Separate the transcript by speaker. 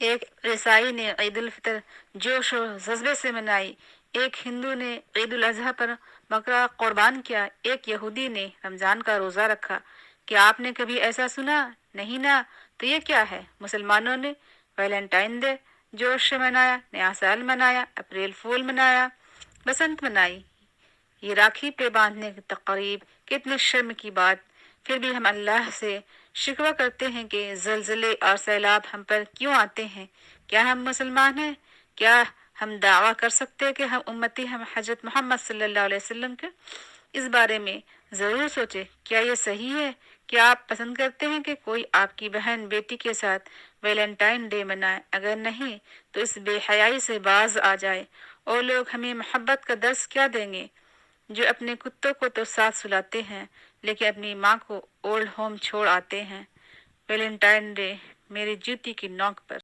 Speaker 1: ایک عیسائی نے عید الفطر جوش و جذبے سے منائی، ایک ہندو نے عید الاضحیٰ پر بکرا قربان کیا، ایک یہودی نے رمضان کا روزہ رکھا۔ کیا آپ نے کبھی ایسا سنا؟ نہیں نا۔ تو یہ کیا ہے؟ مسلمانوں نے ویلنٹائن ڈے جوش سے منایا، نیا سال منایا، اپریل فول منایا، بسنت منائی، یہ راکھی پہ باندھنے کی تقریب، کتنی شرم کی بات۔ پھر بھی ہم اللہ سے شکوہ کرتے ہیں کہ زلزلے اور سیلاب ہم پر کیوں آتے ہیں۔ کیا ہم مسلمان ہیں؟ کیا ہم دعویٰ کر سکتے کہ ہم امتی ہم حضرت محمد صلی اللہ علیہ وسلم کے؟ اس بارے میں ضرور سوچیں، کیا یہ صحیح ہے؟ کیا آپ پسند کرتے ہیں کہ کوئی آپ کی بہن بیٹی کے ساتھ ویلنٹائن ڈے منائے؟ اگر نہیں تو اس بے حیائی سے باز آ جائے۔ اور لوگ ہمیں محبت کا درس کیا دیں گے جو اپنے کتوں کو تو ساتھ سلاتے ہیں لیکن اپنی ماں کو اولڈ ہوم چھوڑ آتے ہیں۔ ویلنٹائن ڈے میری جوتی کی نوک پر۔